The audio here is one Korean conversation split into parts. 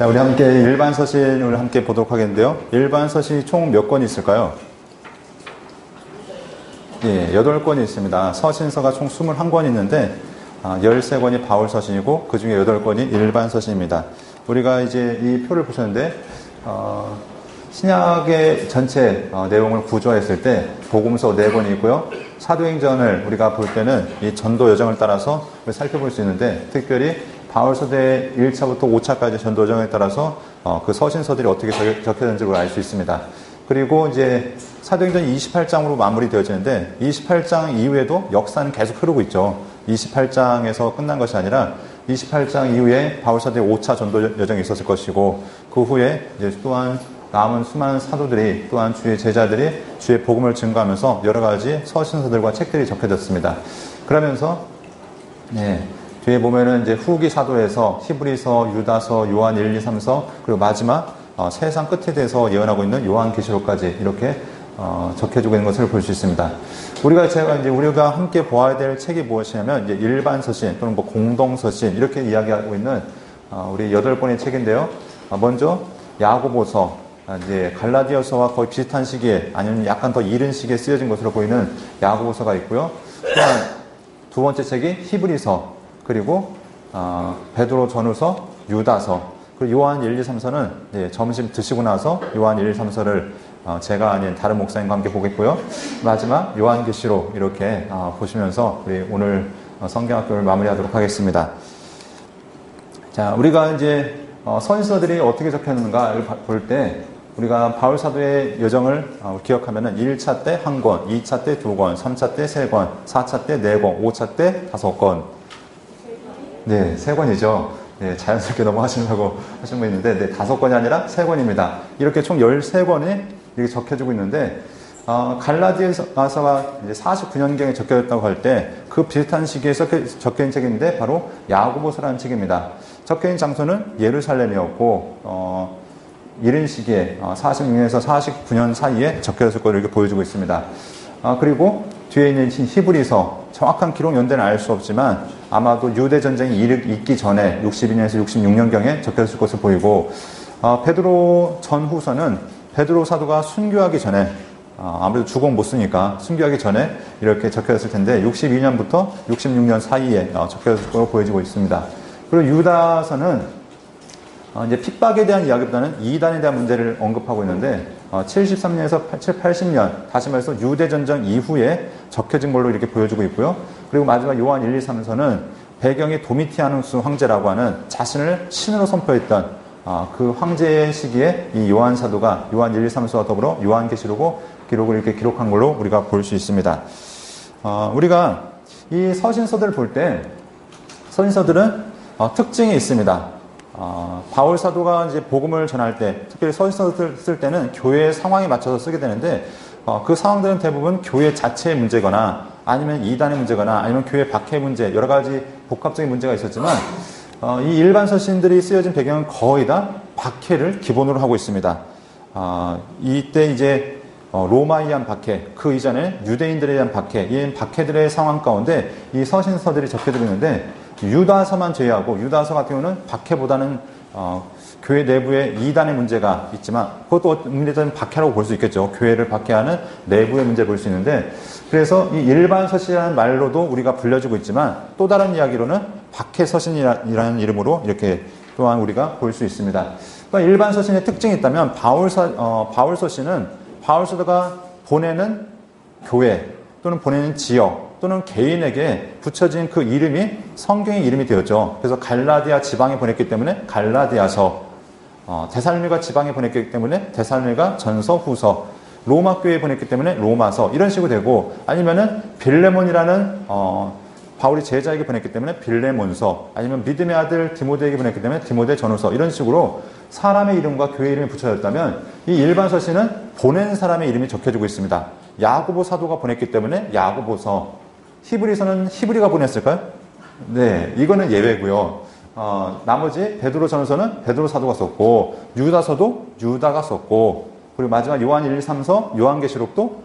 자, 우리 함께 일반 서신을 함께 보도록 하겠는데요. 일반 서신이 총 몇 권이 있을까요? 예, 8권이 있습니다. 서신서가 총 21권이 있는데 13권이 바울 서신이고 그 중에 8권이 일반 서신입니다. 우리가 이제 이 표를 보셨는데 신약의 전체 내용을 구조했을 때 복음서 4권이 있고요. 사도행전을 우리가 볼 때는 이 전도 여정을 따라서 살펴볼 수 있는데 특별히 바울서대 1차부터 5차까지 전도 여정에 따라서 그 서신서들이 어떻게 적혀졌는지 알 수 있습니다. 그리고 이제 사도행전 28장으로 마무리되어지는데 28장 이후에도 역사는 계속 흐르고 있죠. 28장에서 끝난 것이 아니라 28장 이후에 바울서대 5차 전도 여정이 있었을 것이고 그 후에 이제 또한 남은 수많은 사도들이 또한 주의 제자들이 주의 복음을 증거하면서 여러 가지 서신서들과 책들이 적혀졌습니다. 그러면서 뒤에 보면은 이제 후기 사도에서 히브리서, 유다서, 요한 1, 2, 3서 그리고 마지막 세상 끝에 대해서 예언하고 있는 요한계시록까지 이렇게 적혀지고 있는 것을 볼 수 있습니다. 우리가 함께 보아야 될 책이 무엇이냐면 이제 일반 서신 또는 뭐 공동 서신 이렇게 이야기하고 있는 우리 8권의 책인데요. 먼저 야고보서, 이제 갈라디아서와 거의 비슷한 시기에 아니면 약간 더 이른 시기에 쓰여진 것으로 보이는 야고보서가 있고요. 또한 두 번째 책이 히브리서, 그리고 베드로 전후서, 유다서, 그리고 요한 1, 2, 3서는 점심 드시고 나서 요한 1, 2, 3서를 제가 아닌 다른 목사님과 함께 보겠고요. 마지막 요한계시록 이렇게 보시면서 우리 오늘 성경학교를 마무리하도록 하겠습니다. 자, 우리가 이제 서신서들이 어떻게 적혀있는가를 볼 때 우리가 바울 사도의 여정을 기억하면은 1차 때 1권, 2차 때 2권, 3차 때 3권, 4차 때 4권, 5차 때 5권. 네, 3권이죠. 네, 자연스럽게 넘어가시려고 하신 분 있는데, 5권이 아니라 3권입니다. 이렇게 총 13권이 이렇게 적혀지고 있는데, 갈라디아서가 이제 49년경에 적혀졌다고 할 때, 그 비슷한 시기에 적혀있는 책인데, 바로 야고보서라는 책입니다. 적혀있는 장소는 예루살렘이었고, 이른 시기에 46년에서 49년 사이에 적혀졌을 것을 이렇게 보여주고 있습니다. 그리고 뒤에 있는 히브리서, 정확한 기록 연대는 알 수 없지만 아마도 유대전쟁이 있기 전에 62년에서 66년경에 적혀졌을 것을 보이고, 베드로 전후서는 베드로 사도가 순교하기 전에 아무래도 주공 못 쓰니까 순교하기 전에 이렇게 적혀졌을 텐데 62년부터 66년 사이에 적혀졌을 것으로 보여지고 있습니다. 그리고 유다서는 이제 핍박에 대한 이야기보다는 이단에 대한 문제를 언급하고 있는데 73년에서 80년 다시 말해서 유대전쟁 이후에 적혀진 걸로 이렇게 보여주고 있고요. 그리고 마지막 요한 1, 2, 3서는 배경이 도미티아누스 황제라고 하는 자신을 신으로 선포했던 그 황제의 시기에 이 요한 사도가 요한 1, 2, 3서와 더불어 요한계시록을 이렇게 기록한 걸로 우리가 볼 수 있습니다. 우리가 이 서신서들을 볼 때 서신서들은 특징이 있습니다. 바울 사도가 이제 복음을 전할 때, 특별히 서신서를 쓸 때는 교회의 상황에 맞춰서 쓰게 되는데, 그 상황들은 대부분 교회 자체의 문제거나, 아니면 이단의 문제거나, 아니면 교회 박해 문제, 여러 가지 복합적인 문제가 있었지만, 이 일반 서신들이 쓰여진 배경은 거의 다 박해를 기본으로 하고 있습니다. 이때 이제 로마에 의한 박해, 그 이전에 유대인들에 대한 박해, 이 박해들의 상황 가운데 이 서신서들이 적혀지고 있는데, 유다서만 제외하고 유다서 같은 경우는 박해보다는 교회 내부에 이단의 문제가 있지만 그것도 문제는 박해라고 볼 수 있겠죠. 교회를 박해하는 내부의 문제를 볼 수 있는데, 그래서 이 일반 서신이라는 말로도 우리가 불려지고 있지만 또 다른 이야기로는 박해 서신이라는 이름으로 이렇게 또한 우리가 볼 수 있습니다. 그러니까 일반 서신의 특징이 있다면 바울 서신은 바울 사도가 보내는 교회 또는 보내는 지역 또는 개인에게 붙여진 그 이름이 성경의 이름이 되었죠. 그래서 갈라디아 지방에 보냈기 때문에 갈라디아서, 데살로니가 지방에 보냈기 때문에 데살로니가 전서, 후서, 로마 교회에 보냈기 때문에 로마서, 이런 식으로 되고, 아니면은 빌레몬이라는 바울이 제자에게 보냈기 때문에 빌레몬서, 아니면 믿음의 아들 디모데에게 보냈기 때문에 디모데 전후서, 이런 식으로 사람의 이름과 교회 이름이 붙여졌다면 이 일반 서신은 보낸 사람의 이름이 적혀지고 있습니다. 야고보 사도가 보냈기 때문에 야고보서, 히브리서는 히브리가 보냈을까요? 네, 이거는 예외고요. 나머지 베드로 전서는 베드로 사도가 썼고, 유다서도 유다가 썼고, 그리고 마지막 요한 1, 2, 3서, 요한계시록도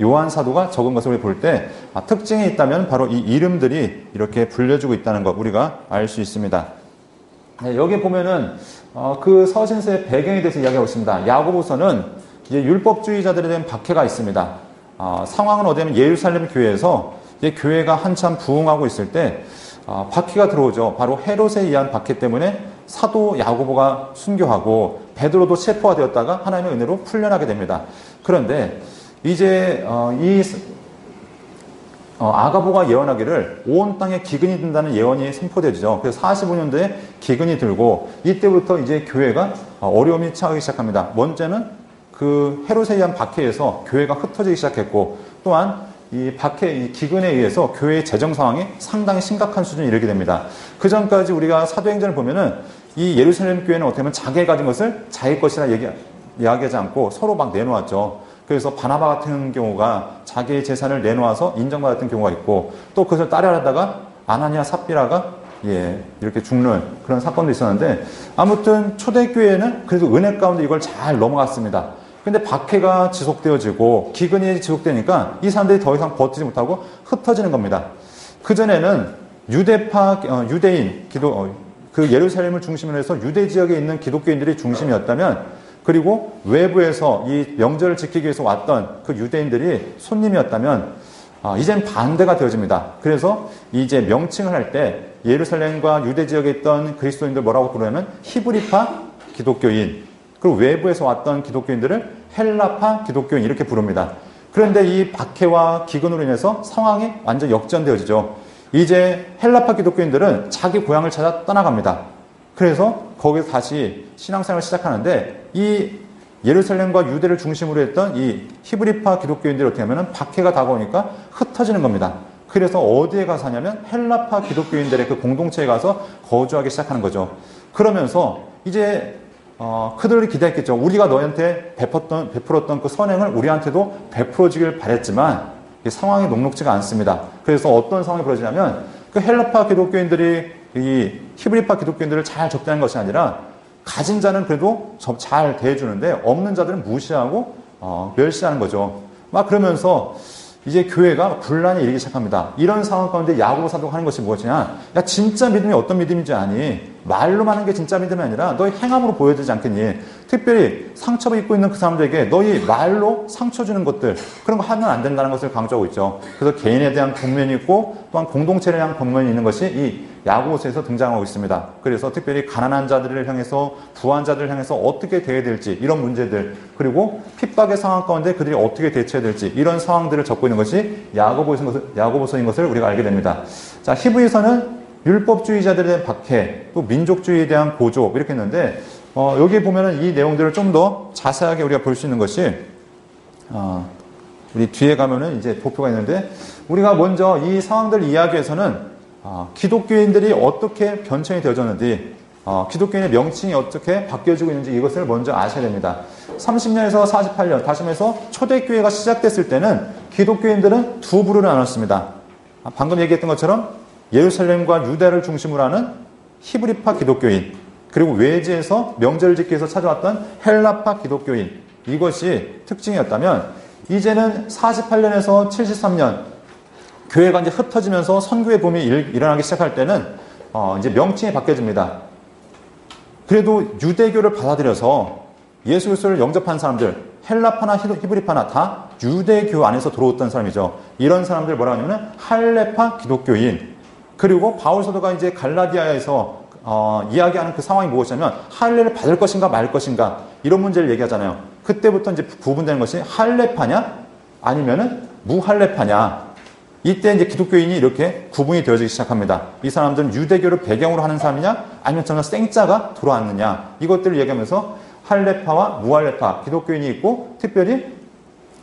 요한 사도가 적은 것을 볼 때 특징이 있다면 바로 이 이름들이 이렇게 불려지고 있다는 것 우리가 알 수 있습니다. 네, 여기 보면은 그 서신서의 배경에 대해서 이야기하고 있습니다. 야고보서는 이제 율법주의자들에 대한 박해가 있습니다. 상황은 어디냐면 예루살렘 교회에서 이제 교회가 한참 부흥하고 있을 때 박해가 들어오죠. 바로 헤롯에 의한 박해 때문에 사도 야고보가 순교하고 베드로도 체포가 되었다가 하나님의 은혜로 풀려나게 됩니다. 그런데 이제 아가보가 예언하기를 온 땅에 기근이 든다는 예언이 선포되죠. 그래서 45년도에 기근이 들고 이때부터 이제 교회가 어려움이 처하기 시작합니다. 먼저는 그 헤롯에 의한 박해에서 교회가 흩어지기 시작했고, 또한 이 기근에 의해서 교회의 재정 상황이 상당히 심각한 수준에 이르게 됩니다. 그 전까지 우리가 사도행전을 보면은 이 예루살렘 교회는 어떻게 보면 자기가 가진 것을 자기 것이라 이야기하지 않고 서로 막 내놓았죠. 그래서 바나바 같은 경우가 자기의 재산을 내놓아서 인정받았던 경우가 있고, 또 그것을 따라하다가 아나니아 삽비라가 이렇게 죽는 그런 사건도 있었는데, 아무튼 초대교회는 그래도 은혜 가운데 이걸 잘 넘어갔습니다. 근데 박해가 지속되어지고 기근이 지속되니까 이 사람들이 더 이상 버티지 못하고 흩어지는 겁니다. 그전에는 유대인 그 예루살렘을 중심으로 해서 유대 지역에 있는 기독교인들이 중심이었다면, 그리고 외부에서 이 명절을 지키기 위해서 왔던 그 유대인들이 손님이었다면, 이젠 반대가 되어집니다. 그래서 이제 명칭을 할 때 예루살렘과 유대 지역에 있던 그리스도인들 뭐라고 부르냐면 히브리파 기독교인, 그리고 외부에서 왔던 기독교인들을 헬라파 기독교인 이렇게 부릅니다. 그런데 이 박해와 기근으로 인해서 상황이 완전 역전되어지죠. 이제 헬라파 기독교인들은 자기 고향을 찾아 떠나갑니다. 그래서 거기서 다시 신앙생활을 시작하는데, 이 예루살렘과 유대를 중심으로 했던 이 히브리파 기독교인들이 어떻게 하면 박해가 다가오니까 흩어지는 겁니다. 그래서 어디에 가서 하냐면 헬라파 기독교인들의 그 공동체에 가서 거주하기 시작하는 거죠. 그러면서 이제 그들이 기대했겠죠. 우리가 너희한테 베풀었던 그 선행을 우리한테도 베풀어주길 바랬지만 상황이 녹록지가 않습니다. 그래서 어떤 상황이 벌어지냐면, 그 헬라파 기독교인들이 이 히브리파 기독교인들을 잘 접대하는 것이 아니라 가진 자는 그래도 잘 대해주는데 없는 자들은 무시하고 멸시하는 거죠. 막 그러면서 이제 교회가 분란이 일기 시작합니다. 이런 상황 가운데 야고보 사도가 하는 것이 무엇이냐? 야, 진짜 믿음이 어떤 믿음인지 아니? 말로만 하는 게 진짜 믿음이 아니라 너희 행함으로 보여주지 않겠니? 특별히 상처를 입고 있는 그 사람들에게 너희 말로 상처 주는 것들, 그런 거 하면 안 된다는 것을 강조하고 있죠. 그래서 개인에 대한 권면이 있고 또한 공동체에 대한 권면이 있는 것이 이 야고보서에서 등장하고 있습니다. 그래서 특별히 가난한 자들을 향해서, 부한 자들을 향해서 어떻게 대해야 될지, 이런 문제들, 그리고 핍박의 상황 가운데 그들이 어떻게 대처해야 될지, 이런 상황들을 적고 있는 것이 야고보서인 것을 우리가 알게 됩니다. 자, 히브리서는 율법주의자들에 대한 박해, 또 민족주의에 대한 고조, 이렇게 했는데, 여기 보면은 이 내용들을 좀 더 자세하게 우리가 볼 수 있는 것이, 우리 뒤에 가면은 이제 도표가 있는데, 우리가 먼저 이 상황들 이야기에서는 기독교인들이 어떻게 변천이 되어졌는지, 기독교인의 명칭이 어떻게 바뀌어지고 있는지 이것을 먼저 아셔야 됩니다. 30년에서 48년, 다시 말해서 초대교회가 시작됐을 때는 기독교인들은 두 부류로 나눴습니다. 방금 얘기했던 것처럼 예루살렘과 유대를 중심으로 하는 히브리파 기독교인, 그리고 외지에서 명절을 지키기 위해서 찾아왔던 헬라파 기독교인, 이것이 특징이었다면, 이제는 48년에서 73년 교회가 이제 흩어지면서 선교의 붐이 일어나기 시작할 때는 이제 명칭이 바뀌어집니다. 그래도 유대교를 받아들여서 예수 그리스도를 영접한 사람들, 헬라파나 히브리파나 다 유대교 안에서 들어왔던 사람이죠. 이런 사람들 뭐라고 하냐면 할레파 기독교인. 그리고 바울 사도가 이제 갈라디아에서 이야기하는 그 상황이 무엇이냐면 할례를 받을 것인가 말 것인가, 이런 문제를 얘기하잖아요. 그때부터 이제 구분되는 것이 할례파냐 아니면은 무할례파냐. 이때 이제 기독교인이 이렇게 구분이 되어지기 시작합니다. 이 사람들은 유대교를 배경으로 하는 사람이냐, 아니면 정말 생자가 들어왔느냐, 이것들을 얘기하면서 할례파와 무할례파 기독교인이 있고, 특별히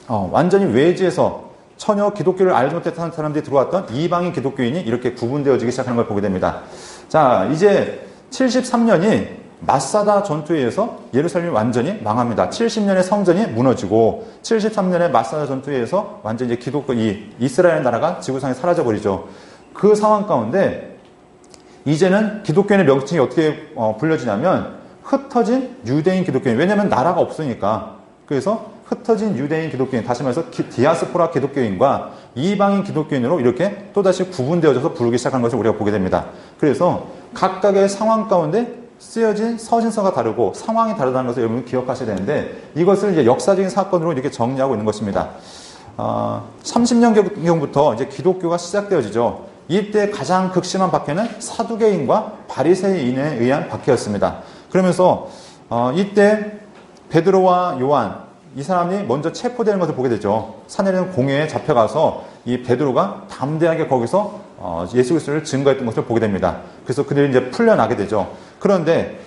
완전히 외지에서 전혀 기독교를 알지 못했던 사람들이 들어왔던 이방인 기독교인이 이렇게 구분되어지기 시작하는 걸 보게 됩니다. 자, 이제 73년이 마사다 전투에 의해서 예루살렘이 완전히 망합니다. 70년에 성전이 무너지고 73년에 마사다 전투에 의해서 완전히 이제 이스라엘 나라가 지구상에 사라져버리죠. 그 상황 가운데 이제는 기독교인의 명칭이 어떻게 불려지냐면 흩어진 유대인 기독교인. 왜냐하면 나라가 없으니까. 그래서 흩어진 유대인 기독교인, 다시 말해서 디아스포라 기독교인과 이방인 기독교인으로 이렇게 또다시 구분되어져서 부르기 시작하는 것을 우리가 보게 됩니다. 그래서 각각의 상황 가운데 쓰여진 서신서가 다르고 상황이 다르다는 것을 여러분 기억하셔야 되는데 이것을 이제 역사적인 사건으로 이렇게 정리하고 있는 것입니다. 30년경부터 이제 기독교가 시작되어지죠. 이때 가장 극심한 박해는 사두개인과 바리새인에 의한 박해였습니다. 그러면서 이때 베드로와 요한 이 사람이 먼저 체포되는 것을 보게 되죠. 산에는 공회에 잡혀가서 이 베드로가 담대하게 거기서 예수 그리스도를 증거했던 것을 보게 됩니다. 그래서 그들이 이제 풀려나게 되죠. 그런데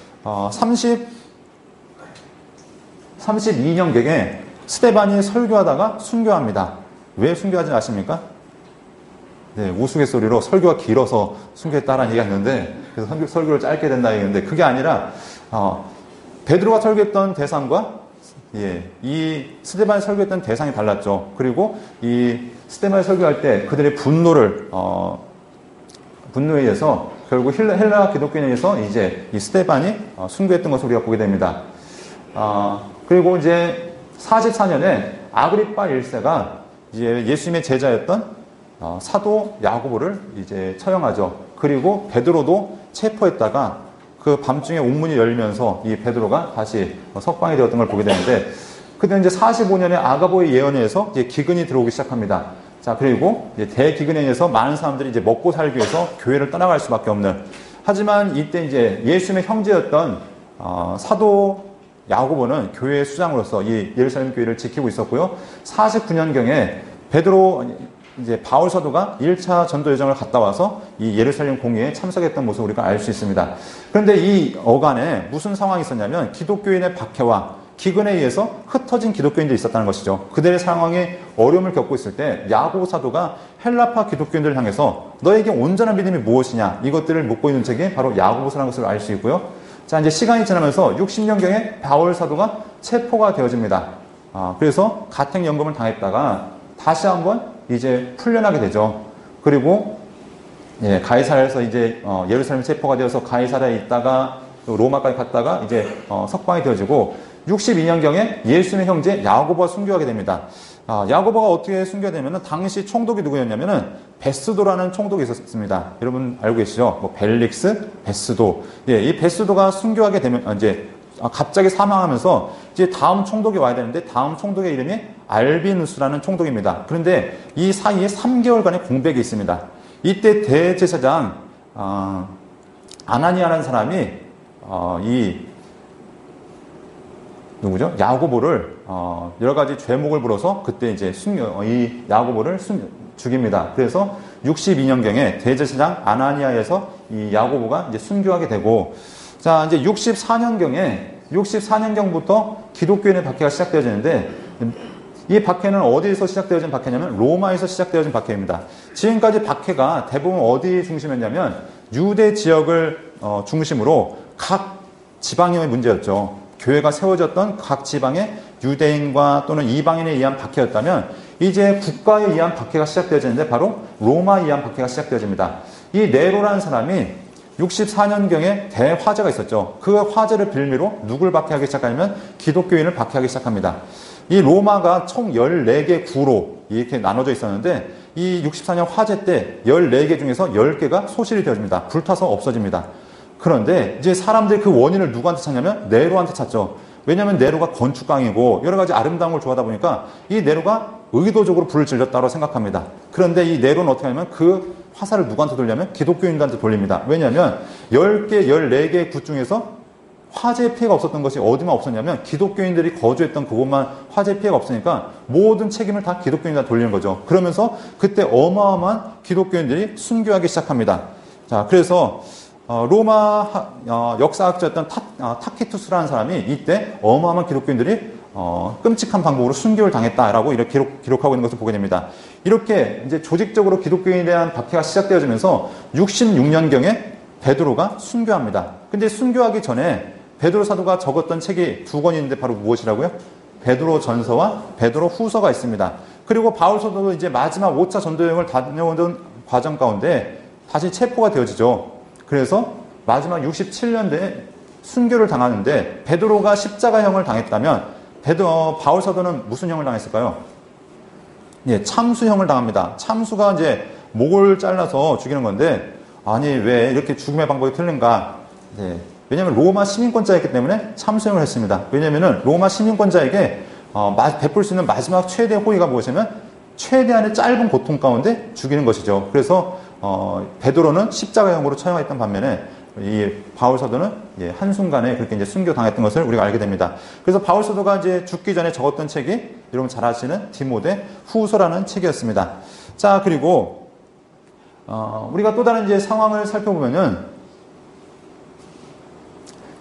32년경에 스데반이 설교하다가 순교합니다. 왜 순교하지 아십니까? 네, 우스갯소리로 설교가 길어서 순교했다라는 얘기가 있는데 그래서 설교를 짧게 된다 얘기했는데 그게 아니라 베드로가 설교했던 대상과 이 스데반이 설교했던 대상이 달랐죠. 그리고 이 스데반이 설교할 때 그들의 분노에 의해서 결국 헬라 기독교인에 의해서 이제 이 스데반이 순교했던 것을 우리가 보게 됩니다. 그리고 이제 44년에 아그리파 1세가 이제 예수님의 제자였던 사도 야고보를 이제 처형하죠. 그리고 베드로도 체포했다가 그 밤중에 옥문이 열리면서 이 베드로가 다시 석방이 되었던 걸 보게 되는데, 그때 이제 45년에 아가보의 예언에 의해서 이제 기근이 들어오기 시작합니다. 자, 그리고 이제 대기근에 의해서 많은 사람들이 이제 먹고 살기 위해서 교회를 떠나갈 수밖에 없는. 하지만 이때 이제 예수님의 형제였던 사도 야고보는 교회의 수장으로서 이 예루살렘 교회를 지키고 있었고요. 49년경에 이제 바울 사도가 1차 전도 여정을 갔다 와서 이 예루살렘 공회에 참석했던 모습을 우리가 알 수 있습니다. 그런데 이 어간에 무슨 상황이 있었냐면 기독교인의 박해와 기근에 의해서 흩어진 기독교인들이 있었다는 것이죠. 그들의 상황에 어려움을 겪고 있을 때 야고보 사도가 헬라파 기독교인들을 향해서 너에게 온전한 믿음이 무엇이냐 이것들을 묻고 있는 책이 바로 야고보서라는 것을 알 수 있고요. 자, 이제 시간이 지나면서 60년경에 바울 사도가 체포가 되어집니다. 그래서 가택연금을 당했다가 다시 한번 이제 풀려나게 되죠. 그리고 가이사라에서 이제 예루살렘 체포가 되어서 가이사라에 있다가 로마까지 갔다가 이제 석방이 되어지고 62년경에 예수님의 형제 야고보가 순교하게 됩니다. 야고보가 어떻게 순교가 되냐면은 당시 총독이 누구였냐면은 베스도라는 총독이 있었습니다. 여러분 알고 계시죠? 뭐 벨릭스, 베스도. 이 베스도가 순교하게 되면 이제 갑자기 사망하면서 이제 다음 총독이 와야 되는데 다음 총독의 이름이 알비누스라는 총독입니다. 그런데 이 사이에 3개월간의 공백이 있습니다. 이때 대제사장 아나니아라는 사람이 누구죠? 야고보를 여러 가지 죄목을 불어서 그때 이제 이 야고보를 죽입니다. 그래서 62년경에 대제사장 아나니아에서 이 야고보가 이제 순교하게 되고, 자, 이제 64년경부터 기독교인의 박해가 시작되어지는데, 이 박해는 어디에서 시작되어진 박해냐면 로마에서 시작되어진 박해입니다. 지금까지 박해가 대부분 어디 중심이었냐면 유대 지역을 중심으로 각 지방의 문제였죠. 교회가 세워졌던 각 지방의 유대인과 또는 이방인에 의한 박해였다면 이제 국가에 의한 박해가 시작되어지는데 바로 로마에 의한 박해가 시작되어집니다. 이 네로라는 사람이 64년경에 대화재가 있었죠. 그 화재를 빌미로 누굴 박해하기 시작하냐면 기독교인을 박해하기 시작합니다. 이 로마가 총 14개 구로 이렇게 나눠져 있었는데 이 64년 화재 때 14개 중에서 10개가 소실이 되어집니다. 불타서 없어집니다. 그런데 이제 사람들이 그 원인을 누구한테 찾냐면 네로한테 찾죠. 왜냐하면 네로가 건축강이고 여러 가지 아름다운 걸 좋아하다 보니까 이 네로가 의도적으로 불을 질렀다고 생각합니다. 그런데 이 네로는 어떻게 하냐면 그 화살을 누구한테 돌리냐면 기독교인들한테 돌립니다. 왜냐하면 10개, 14개 굿 중에서 화재 피해가 없었던 것이 어디만 없었냐면 기독교인들이 거주했던 그곳만 화재 피해가 없으니까 모든 책임을 다 기독교인들한테 돌리는 거죠. 그러면서 그때 어마어마한 기독교인들이 순교하기 시작합니다. 자, 그래서 로마 역사학자였던 타키투스라는 사람이 이때 어마어마한 기독교인들이 끔찍한 방법으로 순교를 당했다라고 이렇게 기록하고 있는 것을 보게 됩니다. 이렇게 이제 조직적으로 기독교인에 대한 박해가 시작되어지면서 66년경에 베드로가 순교합니다. 근데 순교하기 전에 베드로 사도가 적었던 책이 2권이 있는데 바로 무엇이라고요? 베드로 전서와 베드로 후서가 있습니다. 그리고 바울 사도도 이제 마지막 5차 전도 여행을 다녀오던 과정 가운데 다시 체포가 되어지죠. 그래서 마지막 67년대에 순교를 당하는데 베드로가 십자가형을 당했다면 바울 사도는 무슨 형을 당했을까요? 참수형을 당합니다. 참수가 이제 목을 잘라서 죽이는 건데 아니 왜 이렇게 죽음의 방법이 틀린가? 왜냐하면 로마 시민권자였기 때문에 참수형을 했습니다. 왜냐하면 로마 시민권자에게 베풀 수 있는 마지막 최대 호의가 무엇이냐면 최대한의 짧은 고통 가운데 죽이는 것이죠. 그래서 베드로는 십자가형으로 처형했던 반면에 이 바울 사도는 한순간에 그렇게 이제 순교당했던 것을 우리가 알게 됩니다. 그래서 바울 사도가 이제 죽기 전에 적었던 책이 여러분 잘 아시는 디모데 후서라는 책이었습니다. 자, 그리고 우리가 또 다른 이제 상황을 살펴보면은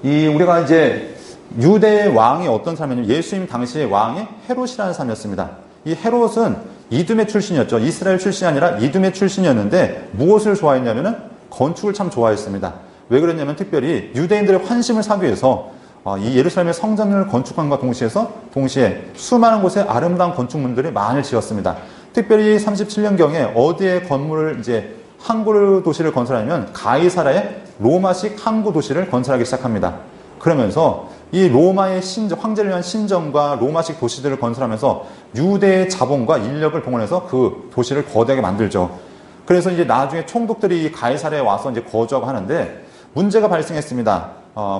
우리가 이제 유대의 왕이 어떤 사람이냐면 예수님 당시의 왕이 헤롯이라는 사람이었습니다. 이 헤롯은 이두메 출신이었죠. 이스라엘 출신이 아니라 이두메 출신이었는데 무엇을 좋아했냐면은 건축을 참 좋아했습니다. 왜 그랬냐면 특별히 유대인들의 환심을 사기 위해서 이 예루살렘의 성전을 건축함과 동시에 수많은 곳에 아름다운 건축물들이 많이 지었습니다. 특별히 37년경에 어디에 건물을 이제 항구 도시를 건설하냐면 가이사라의 로마식 항구 도시를 건설하기 시작합니다. 그러면서 이 로마의 황제를 위한 신전과 로마식 도시들을 건설하면서 유대의 자본과 인력을 동원해서 그 도시를 거대하게 만들죠. 그래서 이제 나중에 총독들이 가이사라에 와서 이제 거주하고 하는데 문제가 발생했습니다.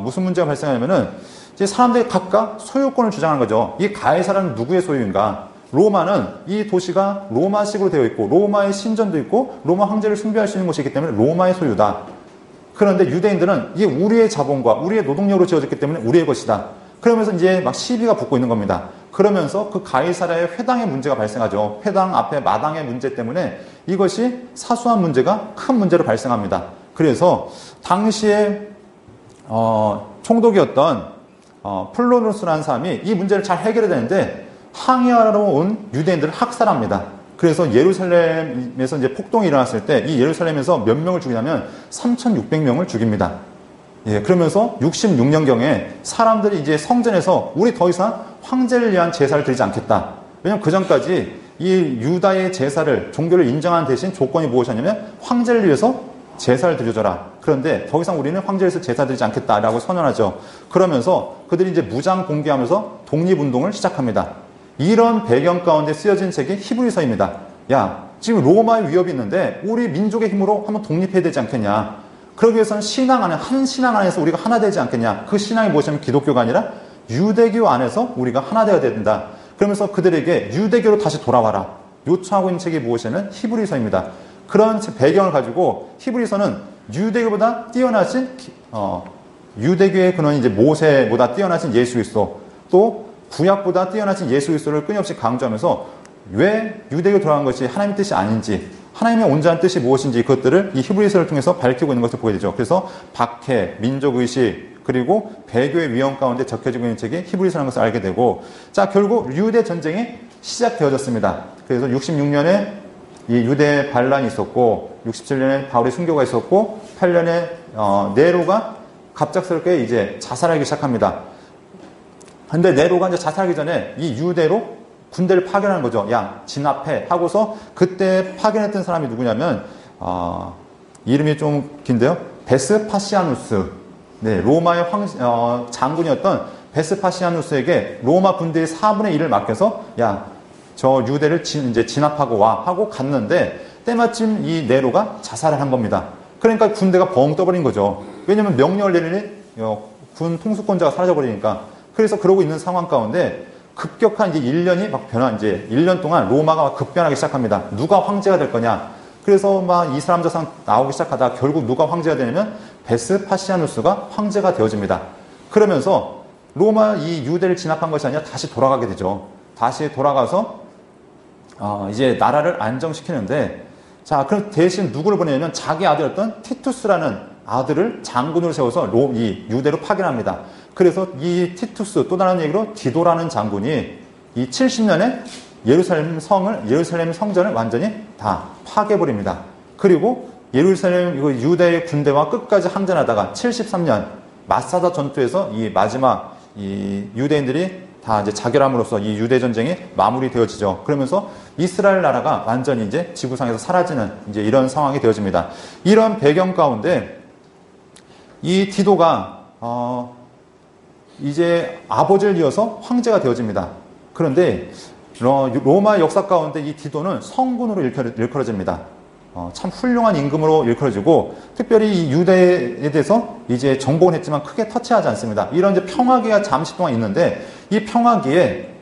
무슨 문제가 발생하냐면은 이제 사람들이 각각 소유권을 주장하는 거죠. 이 가이사라는 누구의 소유인가? 로마는 이 도시가 로마식으로 되어 있고 로마의 신전도 있고 로마 황제를 숭배할 수 있는 곳이기 때문에 로마의 소유다. 그런데 유대인들은 이게 우리의 자본과 우리의 노동력으로 지어졌기 때문에 우리의 것이다. 그러면서 이제 막 시비가 붙고 있는 겁니다. 그러면서 그 가이사라의 회당의 문제가 발생하죠. 회당 앞에 마당의 문제 때문에 이것이 사소한 문제가 큰 문제로 발생합니다. 그래서 당시에 총독이었던 플로누스라는 사람이 이 문제를 잘 해결해야 되는데 항의하러 온 유대인들을 학살합니다. 그래서 예루살렘에서 이제 폭동이 일어났을 때 이 예루살렘에서 몇 명을 죽이냐면 3,600명을 죽입니다. 그러면서 66년경에 사람들이 이제 성전에서 우리 더 이상 황제를 위한 제사를 드리지 않겠다. 왜냐하면 그 전까지 이 유다의 제사를 종교를 인정하는 대신 조건이 무엇이냐면 황제를 위해서 제사를 드려줘라. 그런데 더 이상 우리는 황제를 위해서 제사 드리지 않겠다라고 선언하죠. 그러면서 그들이 이제 무장 봉기하면서 독립운동을 시작합니다. 이런 배경 가운데 쓰여진 책이 히브리서입니다. 야, 지금 로마의 위협이 있는데 우리 민족의 힘으로 한번 독립해야 되지 않겠냐. 그러기 위해서는 한 신앙 안에서 우리가 하나 되지 않겠냐. 그 신앙이 무엇이냐면 기독교가 아니라 유대교 안에서 우리가 하나 되어야 된다. 그러면서 그들에게 유대교로 다시 돌아와라. 요청하고 있는 책이 무엇이냐면 히브리서입니다. 그런 배경을 가지고 히브리서는 유대교보다 뛰어나신 유대교의 근원이 이제 모세보다 뛰어나신 예수 그리스도, 또 구약보다 뛰어나신 예수 그리스도를 끊임없이 강조하면서 왜 유대교 돌아간 것이 하나님의 뜻이 아닌지, 하나님의 온전한 뜻이 무엇인지 그것들을 이 히브리서를 통해서 밝히고 있는 것을 보게 되죠. 그래서 박해, 민족의식, 그리고 배교의 위험 가운데 적혀지고 있는 책이 히브리서라는 것을 알게 되고, 자, 결국 유대 전쟁이 시작되어졌습니다. 그래서 66년에 이 유대 반란이 있었고, 67년에 바울의 순교가 있었고, 8년에 네로가 갑작스럽게 이제 자살하기 시작합니다. 근데 네로가 이제 자살하기 전에 이 유대로 군대를 파견하는 거죠. 야, 진압해 하고서 그때 파견했던 사람이 누구냐면 이름이 좀 긴데요. 베스파시아누스. 네, 로마의 장군이었던 베스파시아누스에게 로마 군대의 4분의 1을 맡겨서 야, 저 유대를 이제 진압하고 와 하고 갔는데 때마침 이 네로가 자살을 한 겁니다. 그러니까 군대가 벙 떠버린 거죠. 왜냐면 명령을 내리니 군 통수권자가 사라져버리니까. 그래서 그러고 있는 상황 가운데 급격한 이제 1년이 막 이제 1년 동안 로마가 막 급변하기 시작합니다. 누가 황제가 될 거냐. 그래서 막 이 사람 저 사람 나오기 시작하다 결국 누가 황제가 되냐면 베스파시아누스가 황제가 되어집니다. 그러면서 로마 이 유대를 진압한 것이 아니라 다시 돌아가게 되죠. 다시 돌아가서 이제 나라를 안정시키는데, 자, 그럼 대신 누구를 보내냐면 자기 아들이었던 티투스라는 아들을 장군으로 세워서 이 유대로 파견합니다. 그래서 이 티투스, 또 다른 얘기로 디도라는 장군이 이 70년에 예루살렘 성전을 완전히 다 파괴해버립니다. 그리고 예루살렘 유대의 군대와 끝까지 항전하다가 73년 마사다 전투에서 이 마지막 이 유대인들이 다 이제 자결함으로써 이 유대 전쟁이 마무리되어지죠. 그러면서 이스라엘 나라가 완전히 이제 지구상에서 사라지는 이제 이런 상황이 되어집니다. 이런 배경 가운데 이 디도가 이제 아버지를 이어서 황제가 되어집니다. 그런데 로마 역사 가운데 이 디도는 성군으로 일컬어집니다. 참 훌륭한 임금으로 일컬어지고, 특별히 이 유대에 대해서 이제 정복은 했지만 크게 터치하지 않습니다. 이런 이제 평화기가 잠시 동안 있는데, 이 평화기에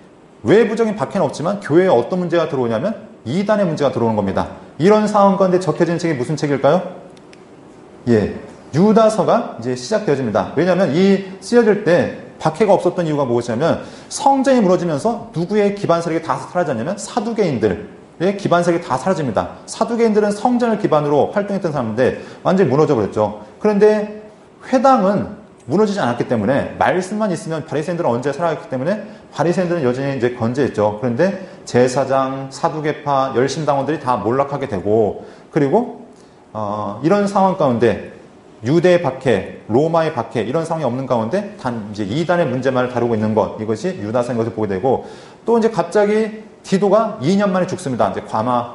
외부적인 박해는 없지만 교회에 어떤 문제가 들어오냐면 이단의 문제가 들어오는 겁니다. 이런 상황 가운데 적혀진 책이 무슨 책일까요? 예, 유다서가 이제 시작되어집니다. 왜냐하면 이 쓰여질 때 박해가 없었던 이유가 무엇이냐면, 성전이 무너지면서 누구의 기반 세력이 다 사라졌냐면 사두개인들의 기반 세력이 다 사라집니다. 사두개인들은 성전을 기반으로 활동했던 사람인데 완전히 무너져 버렸죠. 그런데 회당은 무너지지 않았기 때문에, 말씀만 있으면, 바리새인들은 언제 살아갔기 때문에 바리새인들은 여전히 이제 건재했죠. 그런데 제사장, 사두개파, 열심당원들이 다 몰락하게 되고, 그리고 이런 상황 가운데 유대의 박해, 로마의 박해, 이런 상황이 없는 가운데 단 이제 이단의 문제만을 다루고 있는 것, 이것이 유다서인 것을 보게 되고, 또 이제 갑자기 디도가 2년 만에 죽습니다. 이제 아마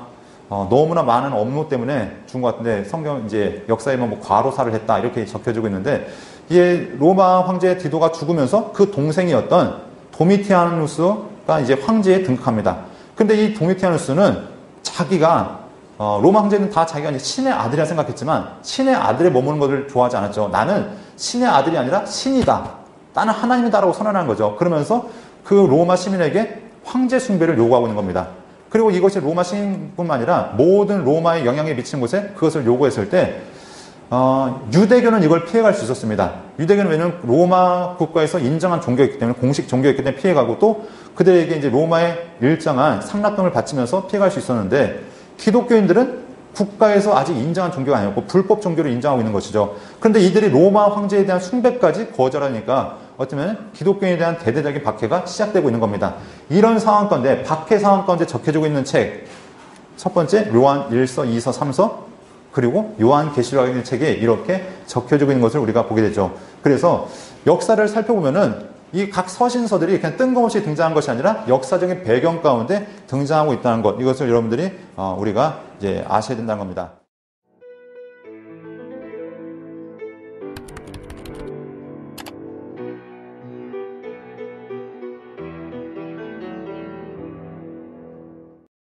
너무나 많은 업무 때문에 죽은 것 같은데, 성경 이제 역사에만 뭐 과로사를 했다 이렇게 적혀지고 있는데, 이게 로마 황제 디도가 죽으면서 그 동생이었던 도미티아누스가 이제 황제에 등극합니다. 근데 이 도미티아누스는 자기가 로마 황제는 다 자기가 이제 신의 아들이라 생각했지만, 신의 아들에 머무는 것을 좋아하지 않았죠. 나는 신의 아들이 아니라 신이다, 나는 하나님이다라고 선언한 거죠. 그러면서 그 로마 시민에게 황제 숭배를 요구하고 있는 겁니다. 그리고 이것이 로마 시민뿐만 아니라 모든 로마에 영향을 미치는 곳에 그것을 요구했을 때, 유대교는 이걸 피해갈 수 있었습니다. 유대교는 왜냐하면 로마 국가에서 인정한 종교였기 때문에, 공식 종교였기 때문에 피해가고, 또 그들에게 이제 로마의 일정한 상납금을 바치면서 피해갈 수 있었는데, 기독교인들은 국가에서 아직 인정한 종교가 아니었고 불법 종교를 인정하고 있는 것이죠. 그런데 이들이 로마 황제에 대한 숭배까지 거절하니까 어쩌면 기독교인에 대한 대대적인 박해가 시작되고 있는 겁니다. 이런 상황 가운데, 박해 상황 가운데 적혀지고 있는 책, 첫 번째 요한 1서, 2서, 3서, 그리고 요한 계시록이라는 책에 이렇게 적혀지고 있는 것을 우리가 보게 되죠. 그래서 역사를 살펴보면은 이 각 서신서들이 그냥 뜬금없이 등장한 것이 아니라 역사적인 배경 가운데 등장하고 있다는 것, 이것을 여러분들이 우리가 이제 아셔야 된다는 겁니다.